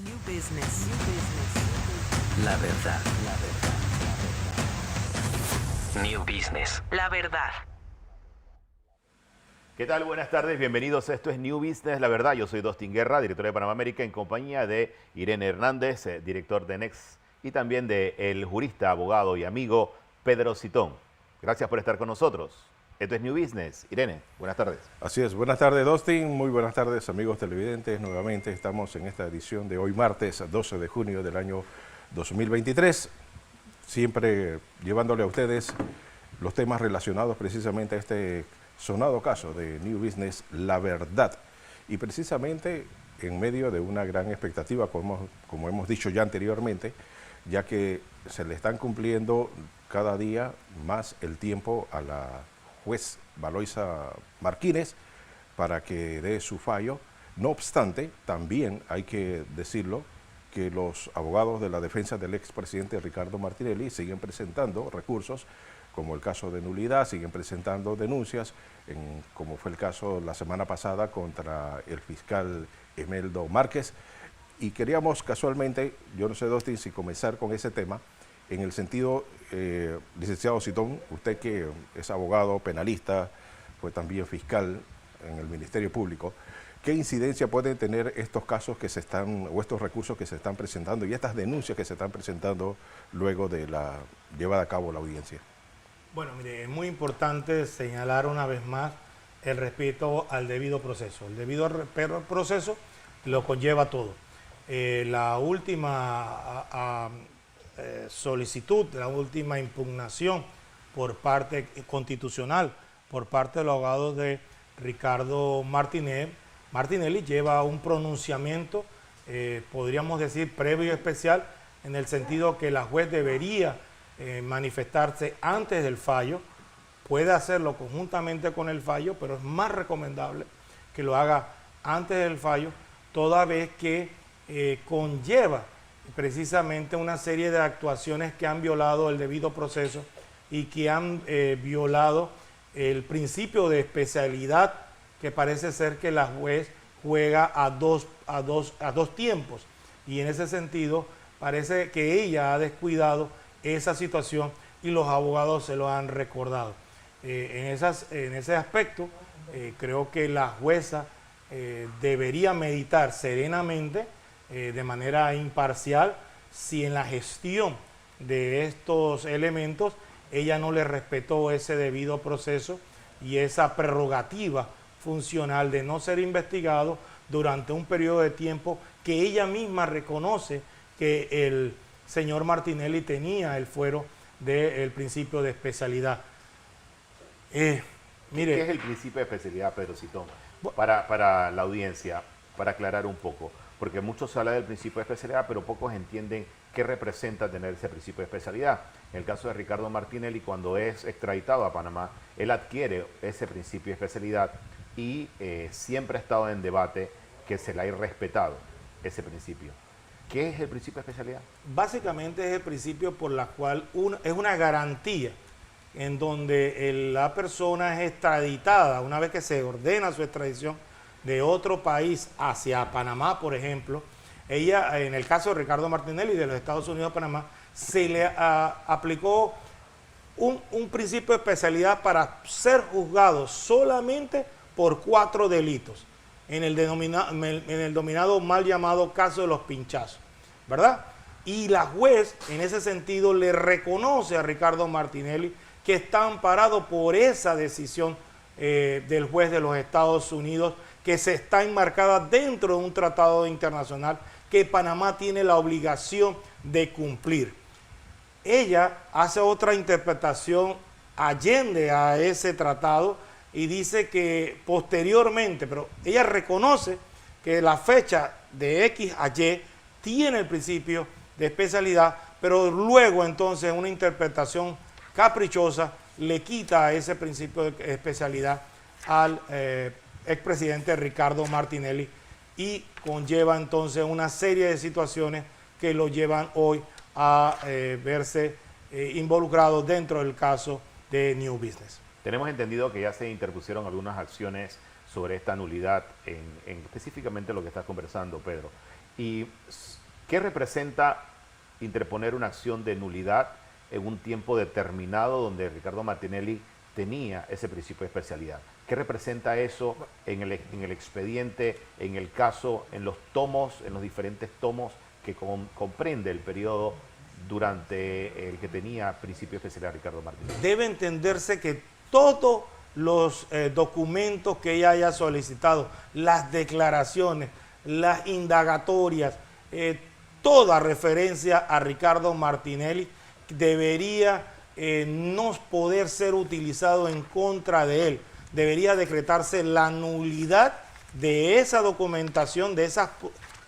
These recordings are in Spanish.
New business. New business. La verdad. New Business. La verdad. ¿Qué tal? Buenas tardes, bienvenidos. Esto es New Business, la verdad. Yo soy Dustin Guerra, director de Panamá América, en compañía de Irene Hernández, director de Next, y también de el jurista, abogado y amigo Pedro Citón. Gracias por estar con nosotros. Esto es New Business. Irene, buenas tardes. Así es, buenas tardes Dustin, muy buenas tardes amigos televidentes. Nuevamente estamos en esta edición de hoy martes 12 de junio del año 2023, siempre llevándole a ustedes los temas relacionados precisamente a este sonado caso de New Business, la verdad. Y precisamente en medio de una gran expectativa, como hemos dicho ya anteriormente, ya que se le están cumpliendo cada día más el tiempo a la juez Valoisa Martínez para que dé su fallo. No obstante, también hay que decirlo, que los abogados de la defensa del expresidente Ricardo Martinelli siguen presentando recursos, como el caso de nulidad, siguen presentando denuncias, como fue el caso la semana pasada contra el fiscal Emeldo Márquez. Y queríamos casualmente, yo no sé, Dustin, si comenzar con ese tema, en el sentido, licenciado Citón, usted que es abogado penalista, fue también fiscal en el Ministerio Público, ¿qué incidencia pueden tener estos casos que se están, o estos recursos que se están presentando y estas denuncias que se están presentando luego de la llevada a cabo la audiencia? Bueno, mire, es muy importante señalar una vez más el respeto al debido proceso. El debido proceso lo conlleva todo. La última solicitud, la última impugnación por parte constitucional, por parte de los abogados de Ricardo Martinelli lleva un pronunciamiento, podríamos decir, previo y especial, en el sentido que la juez debería manifestarse antes del fallo, puede hacerlo conjuntamente con el fallo, pero es más recomendable que lo haga antes del fallo, toda vez que conlleva precisamente una serie de actuaciones que han violado el debido proceso y que han violado el principio de especialidad, que parece ser que la juez juega a dos tiempos, y en ese sentido parece que ella ha descuidado esa situación y los abogados se lo han recordado. En ese aspecto, creo que la jueza debería meditar serenamente, de manera imparcial, si en la gestión de estos elementos ella no le respetó ese debido proceso y esa prerrogativa funcional de no ser investigado durante un periodo de tiempo que ella misma reconoce que el señor Martinelli tenía el fuero del principio de especialidad. Mire, Mire, ¿qué es el principio de especialidad, Pedro Citón? Para la audiencia, para aclarar un poco, porque muchos hablan del principio de especialidad, pero pocos entienden qué representa tener ese principio de especialidad. En el caso de Ricardo Martinelli, cuando es extraditado a Panamá, él adquiere ese principio de especialidad y siempre ha estado en debate que se le haya respetado ese principio. ¿Qué es el principio de especialidad? básicamente es el principio por la cual es una garantía en donde la persona es extraditada, una vez que se ordena su extradición de otro país hacia Panamá, por ejemplo. Ella, en el caso de Ricardo Martinelli de los Estados Unidos a Panamá, se le aplicó un principio de especialidad para ser juzgado solamente por 4 delitos, en el denominado mal llamado caso de los pinchazos, ¿verdad? Y la juez, en ese sentido, le reconoce a Ricardo Martinelli que está amparado por esa decisión del juez de los Estados Unidos, que se está enmarcada dentro de un tratado internacional que Panamá tiene la obligación de cumplir. Ella hace otra interpretación allende a ese tratado y dice que posteriormente, pero ella reconoce que la fecha de X a Y tiene el principio de especialidad, pero luego entonces una interpretación caprichosa le quita ese principio de especialidad al expresidente Ricardo Martinelli y conlleva entonces una serie de situaciones que lo llevan hoy a verse involucrado dentro del caso de New Business. Tenemos entendido que ya se interpusieron algunas acciones sobre esta nulidad, en específicamente lo que estás conversando, Pedro. ¿Y qué representa interponer una acción de nulidad en un tiempo determinado donde Ricardo Martinelli tenía ese principio de especialidad? ¿Qué representa eso en el expediente, en el caso, en los tomos, en los diferentes tomos que comprende el periodo durante el que tenía principio de especialidad Ricardo Martinelli? Debe entenderse que todos los documentos que ella haya solicitado, las declaraciones, las indagatorias, toda referencia a Ricardo Martinelli debería no poder ser utilizado en contra de él. Debería decretarse la nulidad de esa documentación, de esas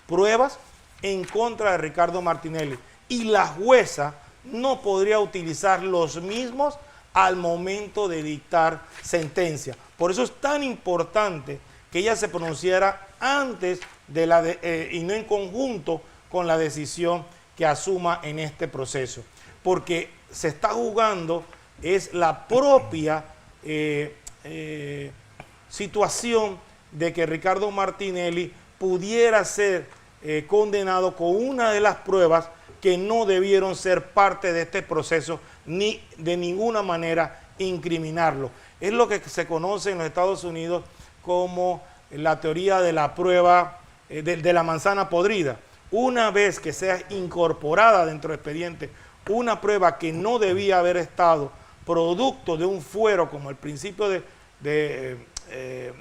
pruebas en contra de Ricardo Martinelli. Y la jueza no podría utilizar los mismos al momento de dictar sentencia. Por eso es tan importante que ella se pronunciara antes de y no en conjunto con la decisión que asuma en este proceso. Porque se está jugando es la propia situación de que Ricardo Martinelli pudiera ser condenado con una de las pruebas que no debieron ser parte de este proceso ni de ninguna manera incriminarlo. Es lo que se conoce en los Estados Unidos como la teoría de la prueba de la manzana podrida. Una vez que sea incorporada dentro del expediente una prueba que no debía haber estado producto de un fuero como el principio de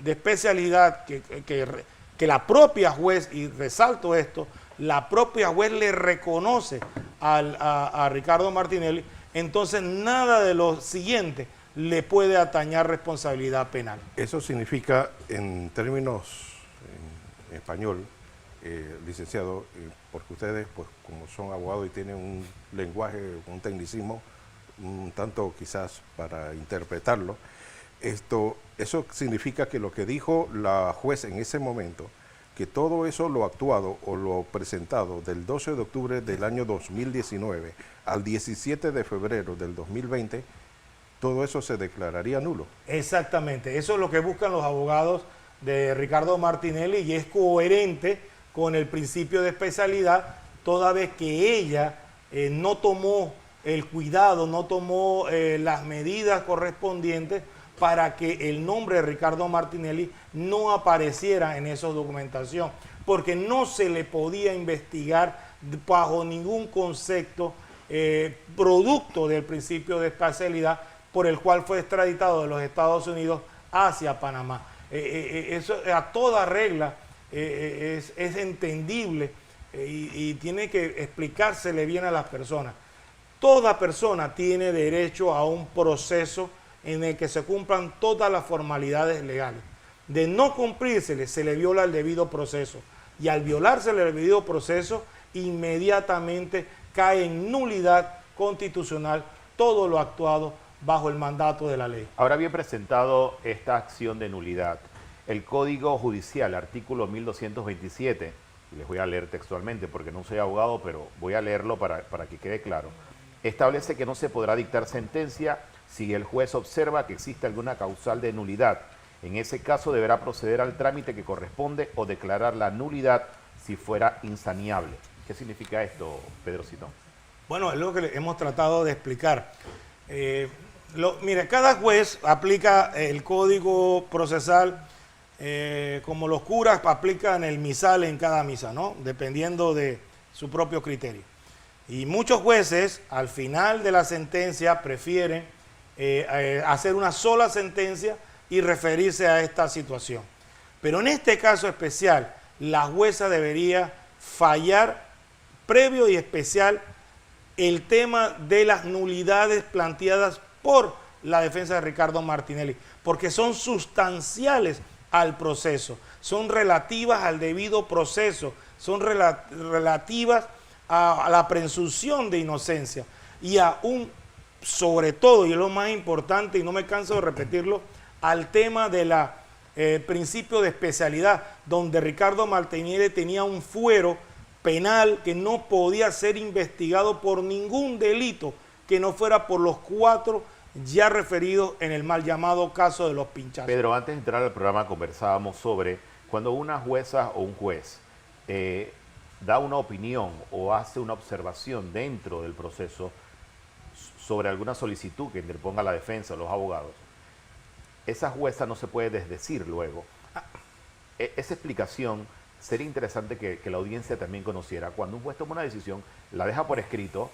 especialidad que la propia juez, y resalto esto, la propia juez le reconoce a Ricardo Martinelli, entonces nada de lo siguiente le puede atañar responsabilidad penal. Eso significa, en términos en español, licenciado, porque ustedes, pues, como son abogados y tienen un lenguaje, un tecnicismo, un tanto quizás para interpretarlo, eso significa que lo que dijo la juez en ese momento, que todo eso lo actuado o lo presentado del 12 de octubre del año 2019 al 17 de febrero del 2020, todo eso se declararía nulo. Exactamente, eso es lo que buscan los abogados de Ricardo Martinelli y es coherente con el principio de especialidad, toda vez que ella no tomó el cuidado, no tomó las medidas correspondientes para que el nombre de Ricardo Martinelli no apareciera en esa documentación, porque no se le podía investigar bajo ningún concepto producto del principio de especialidad por el cual fue extraditado de los Estados Unidos hacia Panamá. Eso a toda regla es entendible y tiene que explicársele bien a las personas. Toda persona tiene derecho a un proceso en el que se cumplan todas las formalidades legales. De no cumplírsele, se le viola el debido proceso. Y al violársele el debido proceso, inmediatamente cae en nulidad constitucional todo lo actuado bajo el mandato de la ley. Ahora bien presentado esta acción de nulidad, el Código Judicial, artículo 1227, y les voy a leer textualmente porque no soy abogado, pero voy a leerlo para que quede claro, establece que no se podrá dictar sentencia si el juez observa que existe alguna causal de nulidad. En ese caso deberá proceder al trámite que corresponde o declarar la nulidad si fuera insaneable. ¿Qué significa esto, Pedro Citón? Bueno, es lo que hemos tratado de explicar. Mire, cada juez aplica el código procesal como los curas aplican el misal en cada misa, ¿no? Dependiendo de su propio criterio. Y muchos jueces, al final de la sentencia, prefieren hacer una sola sentencia y referirse a esta situación. Pero en este caso especial, la jueza debería fallar previo y especial el tema de las nulidades planteadas por la defensa de Ricardo Martinelli, porque son sustanciales al proceso, son relativas al debido proceso, son relativas a la presunción de inocencia y a sobre todo, y es lo más importante, y no me canso de repetirlo, al tema de la principio de especialidad, donde Ricardo Martinelli tenía un fuero penal que no podía ser investigado por ningún delito que no fuera por los 4 ya referidos en el mal llamado caso de los pinchazos. Pedro, antes de entrar al programa conversábamos sobre cuando una jueza o un juez da una opinión o hace una observación dentro del proceso sobre alguna solicitud que interponga la defensa o los abogados, esa jueza no se puede desdecir luego. Esa explicación sería interesante que la audiencia también conociera. Cuando un juez toma una decisión, la deja por escrito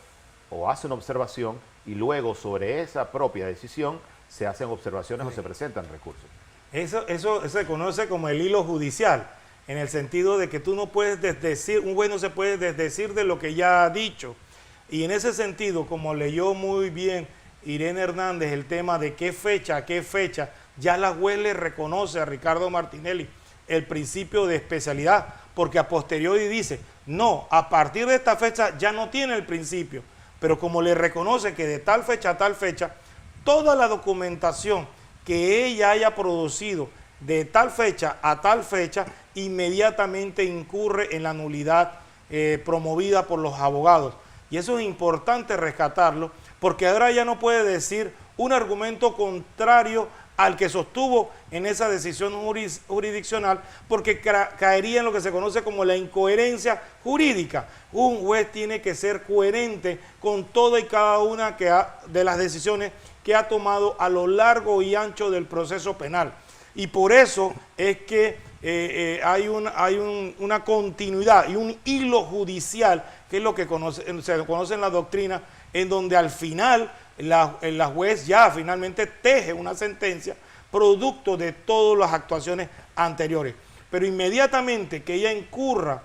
o hace una observación y luego sobre esa propia decisión se hacen observaciones o se presentan recursos. Eso se conoce como el hilo judicial, en el sentido de que tú no puedes desdecir, un juez no se puede desdecir de lo que ya ha dicho. Y en ese sentido, como leyó muy bien Irene Hernández el tema de qué fecha, ya la juez le reconoce a Ricardo Martinelli el principio de especialidad, porque a posteriori dice, no, a partir de esta fecha ya no tiene el principio, pero como le reconoce que de tal fecha a tal fecha, toda la documentación que ella haya producido de tal fecha a tal fecha, inmediatamente incurre en la nulidad promovida por los abogados. Y eso es importante rescatarlo, porque ahora ya no puede decir un argumento contrario al que sostuvo en esa decisión jurisdiccional, porque caería en lo que se conoce como la incoherencia jurídica. Un juez tiene que ser coherente con toda y cada una de las decisiones que ha tomado a lo largo y ancho del proceso penal. Y por eso es que hay una continuidad y un hilo judicial, que es lo que se conoce en la doctrina, en donde al final la juez ya finalmente teje una sentencia producto de todas las actuaciones anteriores. Pero inmediatamente que ella incurra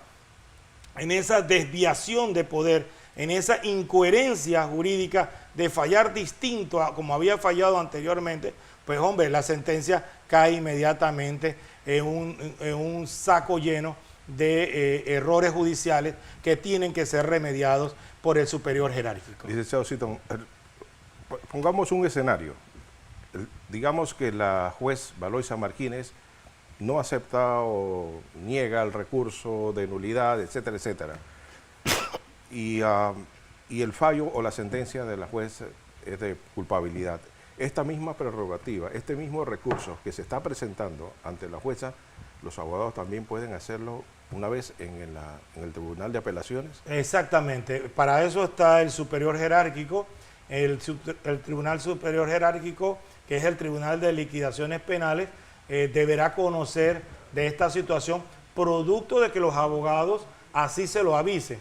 en esa desviación de poder, en esa incoherencia jurídica de fallar distinto a como había fallado anteriormente, pues hombre, la sentencia cae inmediatamente en un saco lleno de errores judiciales que tienen que ser remediados por el superior jerárquico. Licenciado Citon, pongamos un escenario. Digamos que la juez Valoisa Martínez no acepta o niega el recurso de nulidad, etcétera, etcétera. Y el fallo o la sentencia de la juez es de culpabilidad. Esta misma prerrogativa, este mismo recurso que se está presentando ante la jueza, los abogados también pueden hacerlo una vez en el Tribunal de Apelaciones. Exactamente, para eso está el superior jerárquico, el Tribunal Superior Jerárquico, que es el Tribunal de Liquidaciones Penales, deberá conocer de esta situación, producto de que los abogados así se lo avisen.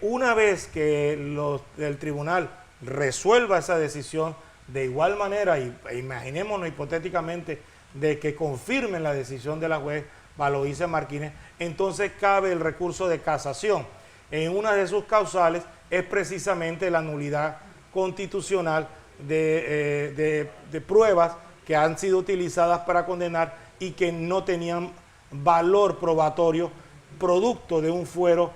Una vez que el tribunal resuelva esa decisión, de igual manera, imaginémonos hipotéticamente de que confirmen la decisión de la juez Valoisa Martínez, entonces cabe el recurso de casación. En una de sus causales es precisamente la nulidad constitucional de pruebas que han sido utilizadas para condenar y que no tenían valor probatorio producto de un fuero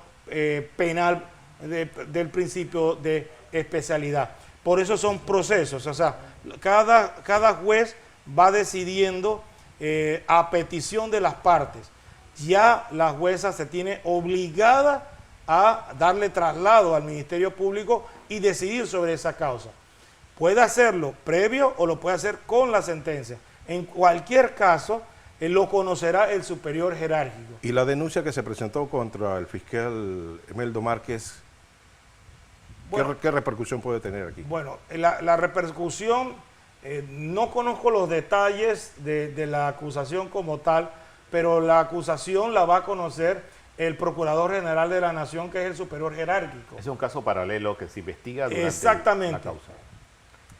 penal del principio de especialidad. Por eso son procesos, o sea, cada juez va decidiendo a petición de las partes. Ya la jueza se tiene obligada a darle traslado al Ministerio Público y decidir sobre esa causa. Puede hacerlo previo o lo puede hacer con la sentencia. En cualquier caso, lo conocerá el superior jerárquico. Y la denuncia que se presentó contra el fiscal Emeldo Márquez, bueno, ¿qué repercusión puede tener aquí? Bueno, la repercusión, no conozco los detalles de la acusación como tal, pero la acusación la va a conocer el Procurador General de la Nación, que es el superior jerárquico. Es un caso paralelo que se investiga durante la causa.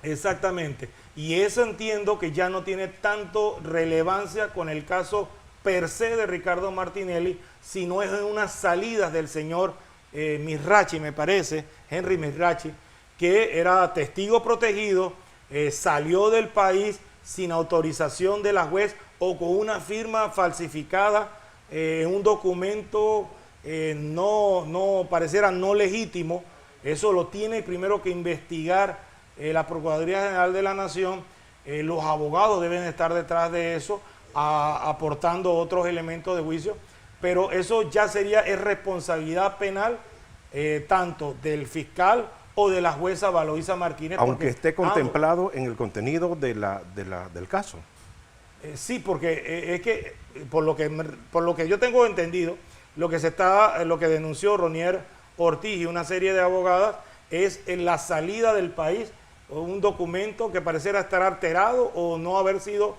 Exactamente. Y eso entiendo que ya no tiene tanto relevancia con el caso per se de Ricardo Martinelli, sino es en unas salidas del señor Mizrachi, me parece, Henry Mizrachi, que era testigo protegido, salió del país sin autorización de la juez o con una firma falsificada en un documento no pareciera no legítimo. Eso lo tiene primero que investigar la Procuraduría General de la Nación. Los abogados deben estar detrás de eso, aportando otros elementos de juicio, pero eso ya es responsabilidad penal tanto del fiscal o de la jueza Valoisa Martínez. Aunque esté contemplado en el contenido del caso. Sí, porque es que por lo que yo tengo entendido, lo que denunció Ronier Ortiz y una serie de abogadas es en la salida del país, un documento que pareciera estar alterado o no haber sido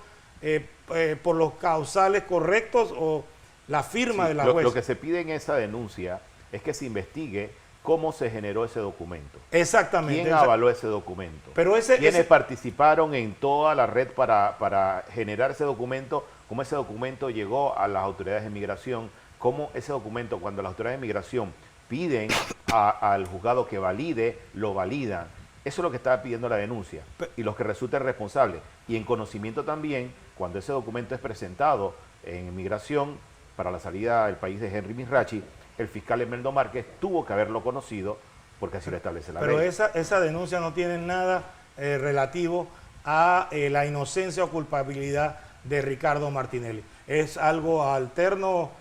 por los causales correctos o la firma de la jueza. Lo que se pide en esa denuncia es que se investigue cómo se generó ese documento. Exactamente. ¿Quién avaló ese documento? Pero ¿Quiénes participaron en toda la red para generar ese documento? ¿Cómo ese documento llegó a las autoridades de migración? ¿Cómo ese documento, cuando las autoridades de migración piden al juzgado que valide, lo validan? Eso es lo que estaba pidiendo la denuncia. Y los que resulten responsables. Y en conocimiento también, cuando ese documento es presentado en migración para la salida del país de Henry Misrachi, el fiscal Emeldo Márquez tuvo que haberlo conocido porque así lo establece la ley. Pero esa denuncia no tiene nada relativo a la inocencia o culpabilidad de Ricardo Martinelli. Es algo alterno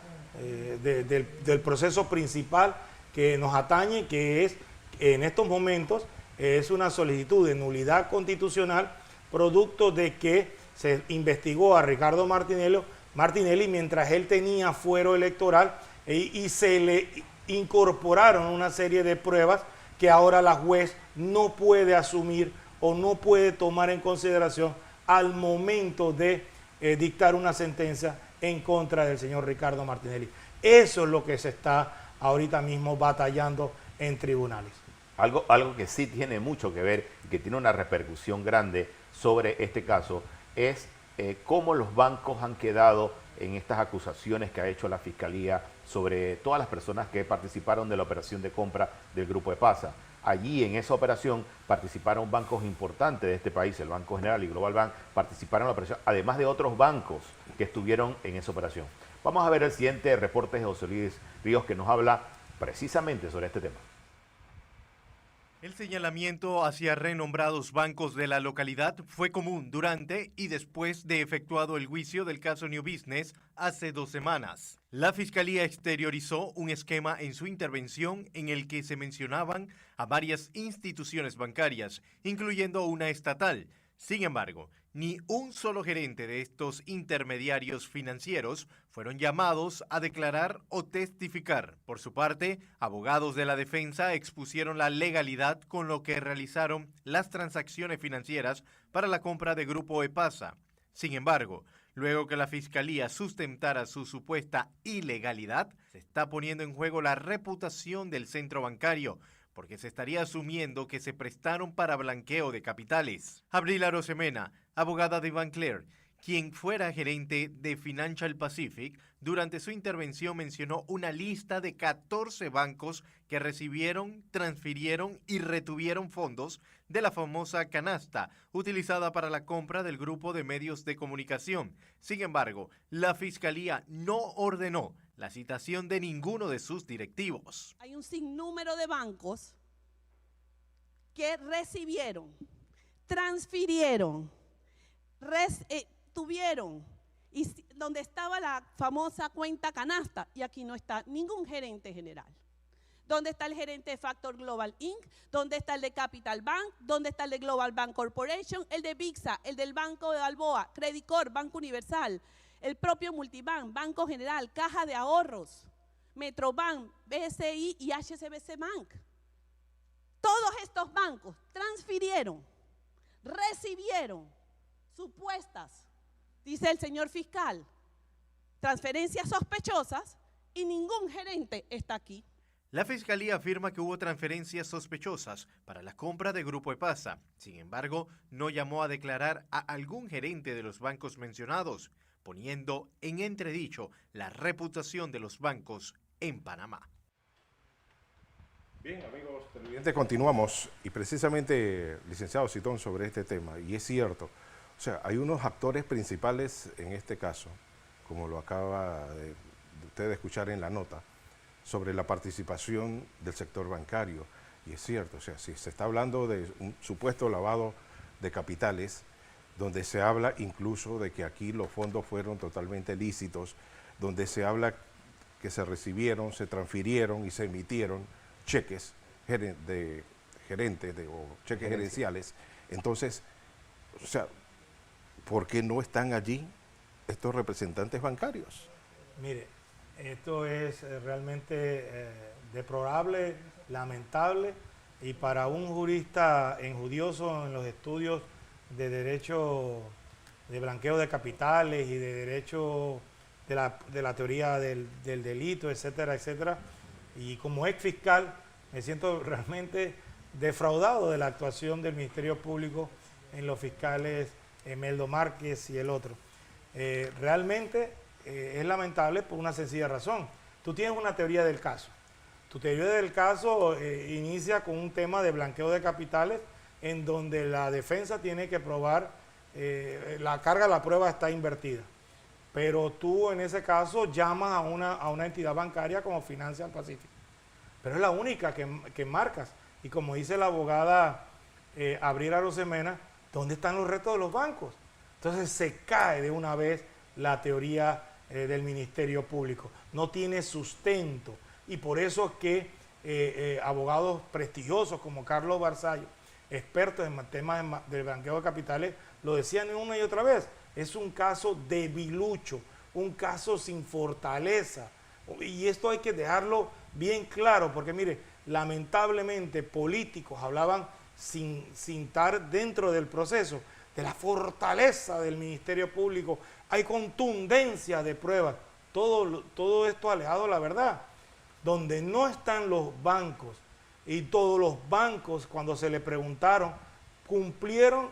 del proceso principal que nos atañe, que es en estos momentos es una solicitud de nulidad constitucional producto de que se investigó a Ricardo Martinelli mientras él tenía fuero electoral y se le incorporaron una serie de pruebas que ahora la juez no puede asumir o no puede tomar en consideración al momento de dictar una sentencia en contra del señor Ricardo Martinelli. Eso es lo que se está ahorita mismo batallando en tribunales. Algo que sí tiene mucho que ver y que tiene una repercusión grande sobre este caso es cómo los bancos han quedado en estas acusaciones que ha hecho la Fiscalía sobre todas las personas que participaron de la operación de compra del Grupo EPASA. Allí en esa operación participaron bancos importantes de este país, el Banco General y Global Bank participaron en la operación, además de otros bancos que estuvieron en esa operación. Vamos a ver el siguiente reporte de José Luis Ríos que nos habla precisamente sobre este tema. El señalamiento hacia renombrados bancos de la localidad fue común durante y después de efectuado el juicio del caso New Business hace 2 semanas. La Fiscalía exteriorizó un esquema en su intervención en el que se mencionaban a varias instituciones bancarias, incluyendo una estatal. Sin embargo, ni un solo gerente de estos intermediarios financieros fueron llamados a declarar o testificar. Por su parte, abogados de la defensa expusieron la legalidad con lo que realizaron las transacciones financieras para la compra de Grupo EPASA. Sin embargo, luego que la Fiscalía sustentara su supuesta ilegalidad, se está poniendo en juego la reputación del centro bancario, porque se estaría asumiendo que se prestaron para blanqueo de capitales. Abril Arosemena, abogada de Van Cleer, quien fuera gerente de Financial Pacific, durante su intervención mencionó una lista de 14 bancos que recibieron, transfirieron y retuvieron fondos de la famosa canasta utilizada para la compra del grupo de medios de comunicación. Sin embargo, la Fiscalía no ordenó la citación de ninguno de sus directivos. Hay un sinnúmero de bancos que recibieron, transfirieron, tuvieron, y donde estaba la famosa cuenta canasta, y aquí no está ningún gerente general. ¿Dónde está el gerente de Factor Global Inc? ¿Dónde está el de Capital Bank? ¿Dónde está el de Global Bank Corporation? El de Bixa, el del Banco de Balboa, Credit Corp, Banco Universal, el propio Multibank, Banco General, Caja de Ahorros, Metrobank, BSI y HSBC Bank. Todos estos bancos transfirieron, recibieron supuestas, dice el señor fiscal, transferencias sospechosas y ningún gerente está aquí. La Fiscalía afirma que hubo transferencias sospechosas para la compra de Grupo EPASA. Sin embargo, no llamó a declarar a algún gerente de los bancos mencionados, poniendo en entredicho la reputación de los bancos en Panamá. Bien, amigos televidentes, continuamos. Y precisamente, licenciado Citón, sobre este tema, y es cierto, o sea, hay unos actores principales en este caso, como lo acaba de usted escuchar en la nota, sobre la participación del sector bancario. Y es cierto, o sea, si se está hablando de un supuesto lavado de capitales, donde se habla incluso de que aquí los fondos fueron totalmente lícitos, donde se habla que se recibieron, se transfirieron y se emitieron cheques de gerentes o cheques gerenciales. Entonces, o sea, ¿por qué no están allí estos representantes bancarios? Mire, Esto es realmente deplorable, lamentable, y para un jurista enjudioso en los estudios de derecho de blanqueo de capitales y de derecho de la teoría del delito, etcétera, etcétera, y como ex fiscal me siento realmente defraudado de la actuación del Ministerio Público en los fiscales Emeldo Márquez y el otro. Realmente es lamentable por una sencilla razón. Tú tienes una teoría del caso. Tu teoría del caso inicia con un tema de blanqueo de capitales en donde la defensa tiene que probar, la carga de la prueba está invertida. Pero tú en ese caso llamas a una entidad bancaria como Financial Pacific. Pero es la única que marcas. Y como dice la abogada Abril Arosemena, ¿dónde están los retos de los bancos? Entonces se cae de una vez la teoría del Ministerio Público. No tiene sustento. Y por eso es que abogados prestigiosos como Carlos Barzallo, expertos en temas de blanqueo de capitales, lo decían una y otra vez. Es un caso debilucho, un caso sin fortaleza. Y esto hay que dejarlo bien claro, porque mire, lamentablemente políticos hablaban sin estar dentro del proceso, de la fortaleza del Ministerio Público. Hay contundencia de pruebas. Todo esto alejado de la verdad. Donde no están los bancos, y todos los bancos cuando se le preguntaron, cumplieron,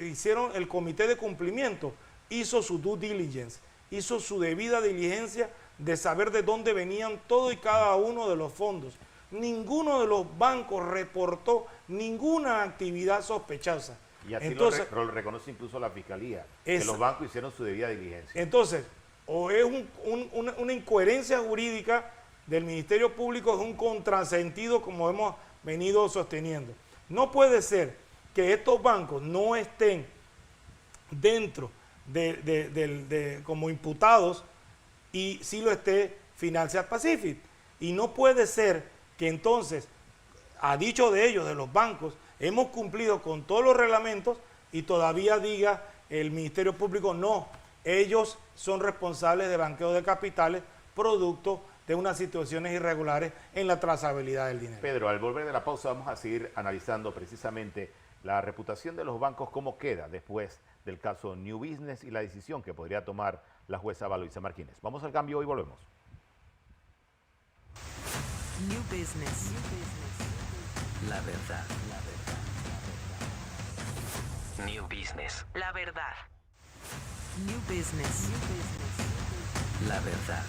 hicieron el comité de cumplimiento, hizo su due diligence, hizo su debida diligencia de saber de dónde venían todo y cada uno de los fondos. Ninguno de los bancos reportó ninguna actividad sospechosa. Y así Entonces, lo reconoce incluso la Fiscalía, que los bancos hicieron su debida diligencia. Entonces, o es una incoherencia jurídica del Ministerio Público, es un contrasentido como hemos venido sosteniendo. No puede ser que estos bancos no estén dentro como imputados y sí lo esté Financial Pacific. Y no puede ser que entonces, a dicho de ellos, de los bancos, hemos cumplido con todos los reglamentos y todavía diga el Ministerio Público, no, ellos son responsables de blanqueo de capitales producto de unas situaciones irregulares en la trazabilidad del dinero. Pedro, al volver de la pausa vamos a seguir analizando precisamente la reputación de los bancos, cómo queda después del caso New Business y la decisión que podría tomar la jueza Valoisa Martínez. Vamos al cambio y volvemos. New business. La verdad. New business. La verdad. New business. La verdad.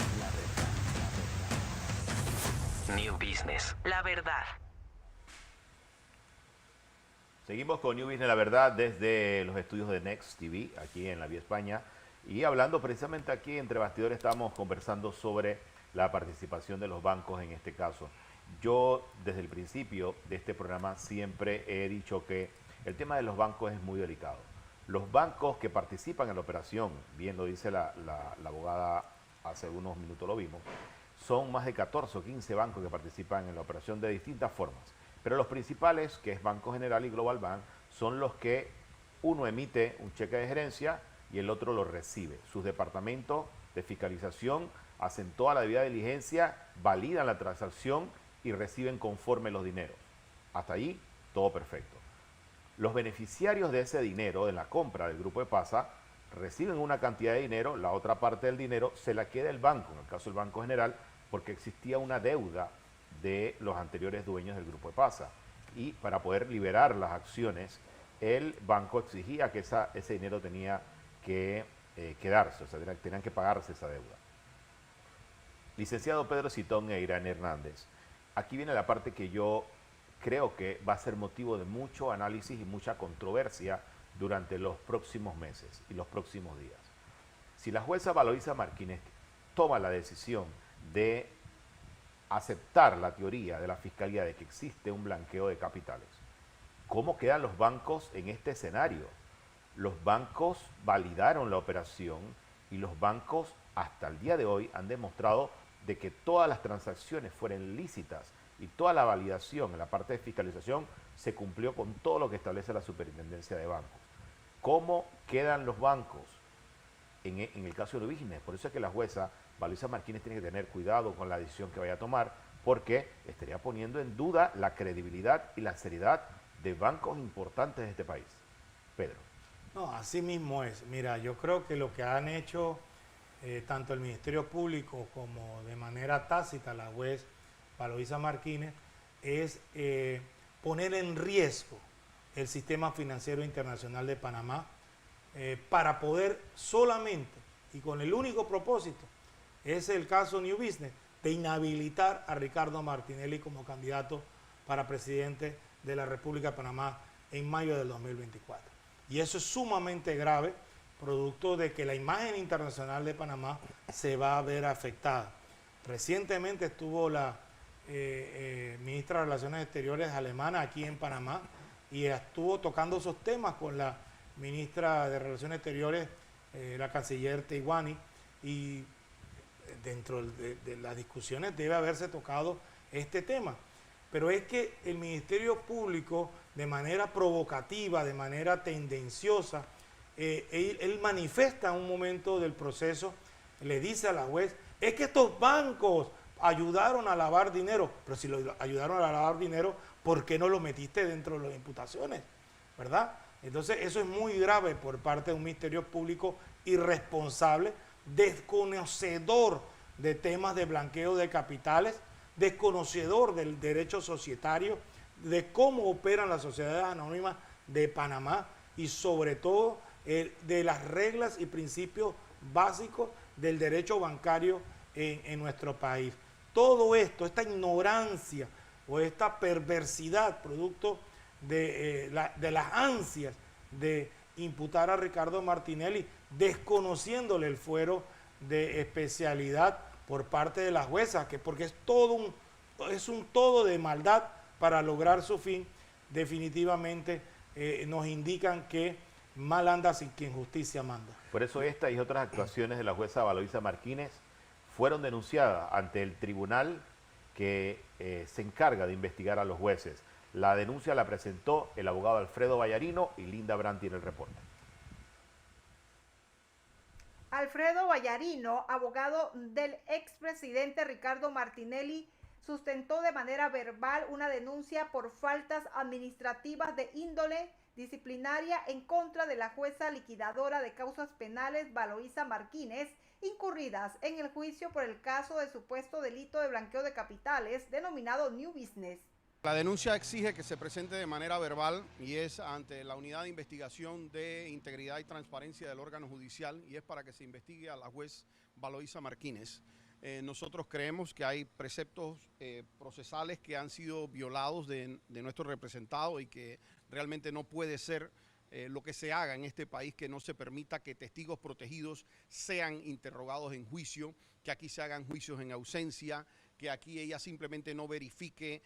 New business. La verdad. Seguimos con New Business, la verdad, desde los estudios de Next TV, aquí en la Vía España. Y hablando precisamente aquí entre bastidores, estamos conversando sobre la participación de los bancos en este caso. Yo, desde el principio de este programa, siempre he dicho que el tema de los bancos es muy delicado. Los bancos que participan en la operación, bien lo dice la abogada, hace unos minutos lo vimos, son más de 14 o 15 bancos que participan en la operación de distintas formas. Pero los principales, que es Banco General y Global Bank, son los que uno emite un cheque de gerencia y el otro lo recibe. Sus departamentos de fiscalización hacen toda la debida diligencia, validan la transacción y reciben conforme los dineros. Hasta ahí, todo perfecto. Los beneficiarios de ese dinero, de la compra del Grupo EPASA, reciben una cantidad de dinero, la otra parte del dinero se la queda el banco, en el caso del Banco General, porque existía una deuda de los anteriores dueños del Grupo EPASA. Y para poder liberar las acciones, el banco exigía que ese dinero tenía que quedarse, o sea, tenían que pagarse esa deuda. Licenciado Pedro Citón e Irán Hernández, aquí viene la parte que yo creo que va a ser motivo de mucho análisis y mucha controversia durante los próximos meses y los próximos días. Si la jueza Valoisa Martínez toma la decisión de aceptar la teoría de la Fiscalía de que existe un blanqueo de capitales, ¿cómo quedan los bancos en este escenario? Los bancos validaron la operación y los bancos hasta el día de hoy han demostrado de que todas las transacciones fueron lícitas y toda la validación en la parte de fiscalización se cumplió con todo lo que establece la Superintendencia de Bancos. ¿Cómo quedan los bancos en el caso de New Business? Por eso es que la jueza Valoisa Martínez tiene que tener cuidado con la decisión que vaya a tomar, porque estaría poniendo en duda la credibilidad y la seriedad de bancos importantes de este país. Pedro. No, así mismo es. Mira, yo creo que lo que han hecho tanto el Ministerio Público como de manera tácita la juez Valoisa Martínez es poner en riesgo el sistema financiero internacional de Panamá para poder solamente, y con el único propósito, es el caso New Business, de inhabilitar a Ricardo Martinelli como candidato para presidente de la República de Panamá en mayo del 2024. Y eso es sumamente grave, producto de que la imagen internacional de Panamá se va a ver afectada. Recientemente estuvo la ministra de Relaciones Exteriores alemana aquí en Panamá y estuvo tocando esos temas con la ministra de Relaciones Exteriores, la canciller Teiguani, y dentro de las discusiones debe haberse tocado este tema. Pero es que el Ministerio Público, de manera provocativa, de manera tendenciosa, él manifiesta en un momento del proceso, le dice a la juez, es que estos bancos ayudaron a lavar dinero, pero si lo ayudaron a lavar dinero, ¿por qué no lo metiste dentro de las imputaciones? ¿Verdad? Entonces eso es muy grave por parte de un Ministerio Público irresponsable, desconocedor de temas de blanqueo de capitales, desconocedor del derecho societario, de cómo operan las sociedades anónimas de Panamá y sobre todo de las reglas y principios básicos del derecho bancario en nuestro país. Todo esto, esta ignorancia o esta perversidad producto de las ansias de imputar a Ricardo Martinelli, desconociéndole el fuero de especialidad por parte de la jueza, que porque es un todo de maldad para lograr su fin, definitivamente nos indican que mal anda sin quien justicia manda. Por eso esta y otras actuaciones de la jueza Valoisa Martínez fueron denunciadas ante el tribunal que se encarga de investigar a los jueces. La denuncia la presentó el abogado Alfredo Vallarino y Linda Brandt tiene el reporte. Alfredo Vallarino, abogado del expresidente Ricardo Martinelli, sustentó de manera verbal una denuncia por faltas administrativas de índole disciplinaria en contra de la jueza liquidadora de causas penales Valoisa Martínez, incurridas en el juicio por el caso de supuesto delito de blanqueo de capitales denominado New Business. La denuncia exige que se presente de manera verbal y es ante la Unidad de Investigación de Integridad y Transparencia del órgano judicial y es para que se investigue a la juez Valoisa Martínez. Nosotros creemos que hay preceptos procesales que han sido violados de nuestro representado y que realmente no puede ser lo que se haga en este país, que no se permita que testigos protegidos sean interrogados en juicio, que aquí se hagan juicios en ausencia, que aquí ella simplemente no verifique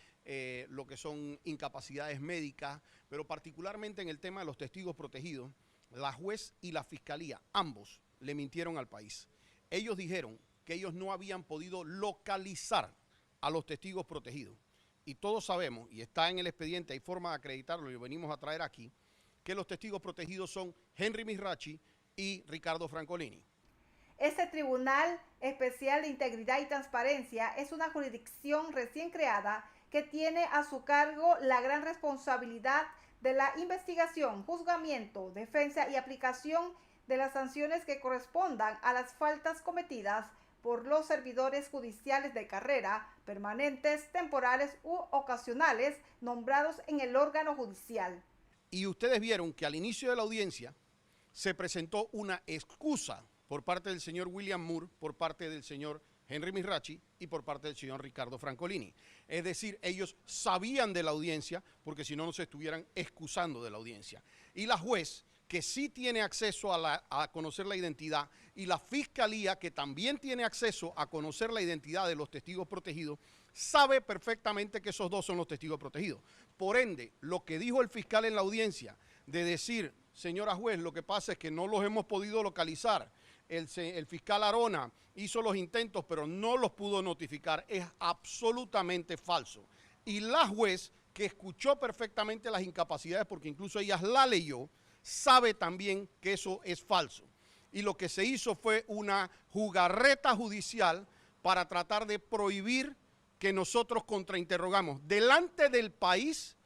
lo que son incapacidades médicas, pero particularmente en el tema de los testigos protegidos, la juez y la fiscalía, ambos, le mintieron al país. Ellos dijeron que ellos no habían podido localizar a los testigos protegidos. Y todos sabemos, y está en el expediente, hay forma de acreditarlo y lo venimos a traer aquí, que los testigos protegidos son Henry Misrachi y Ricardo Francolini. Este Tribunal Especial de Integridad y Transparencia es una jurisdicción recién creada que tiene a su cargo la gran responsabilidad de la investigación, juzgamiento, defensa y aplicación de las sanciones que correspondan a las faltas cometidas por los servidores judiciales de carrera, permanentes, temporales u ocasionales, nombrados en el órgano judicial. Y ustedes vieron que al inicio de la audiencia se presentó una excusa por parte del señor William Moore, por parte del señor Henry Misrachi y por parte del señor Ricardo Francolini. Es decir, ellos sabían de la audiencia porque si no, no se estuvieran excusando de la audiencia. Y la juez, que sí tiene acceso a conocer la identidad, y la fiscalía, que también tiene acceso a conocer la identidad de los testigos protegidos, sabe perfectamente que esos dos son los testigos protegidos. Por ende, lo que dijo el fiscal en la audiencia, de decir, señora juez, lo que pasa es que no los hemos podido localizar, el fiscal Arona hizo los intentos, pero no los pudo notificar, es absolutamente falso. Y la juez, que escuchó perfectamente las incapacidades, porque incluso ella la leyó, sabe también que eso es falso. y lo que se hizo fue una jugarreta judicial para tratar de prohibir que nosotros contrainterrogamos delante del país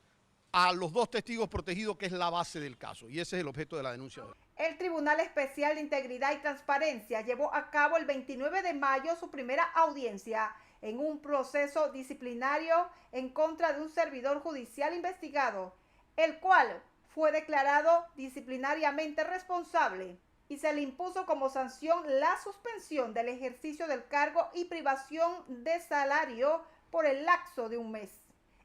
a los dos testigos protegidos, que es la base del caso, y ese es el objeto de la denuncia de hoy. El Tribunal Especial de Integridad y Transparencia llevó a cabo el 29 de mayo su primera audiencia en un proceso disciplinario en contra de un servidor judicial investigado, el cual fue declarado disciplinariamente responsable y se le impuso como sanción la suspensión del ejercicio del cargo y privación de salario por el lapso de un mes.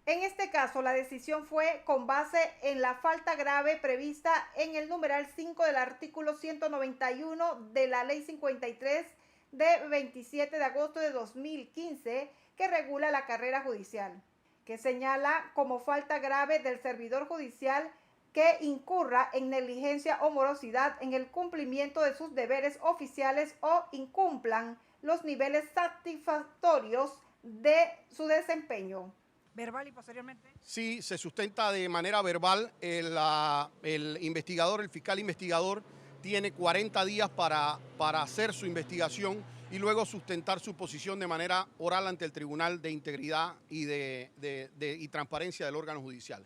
En este caso, la decisión fue con base en la falta grave prevista en el numeral 5 del artículo 191 de la Ley 53 de 27 de agosto de 2015, que regula la carrera judicial, que señala como falta grave del servidor judicial que incurra en negligencia o morosidad en el cumplimiento de sus deberes oficiales o incumplan los niveles satisfactorios de su desempeño. ¿Verbal y posteriormente? Sí, se sustenta de manera verbal. El investigador, el fiscal investigador, tiene 40 días para hacer su investigación y luego sustentar su posición de manera oral ante el Tribunal de Integridad y Transparencia del órgano judicial.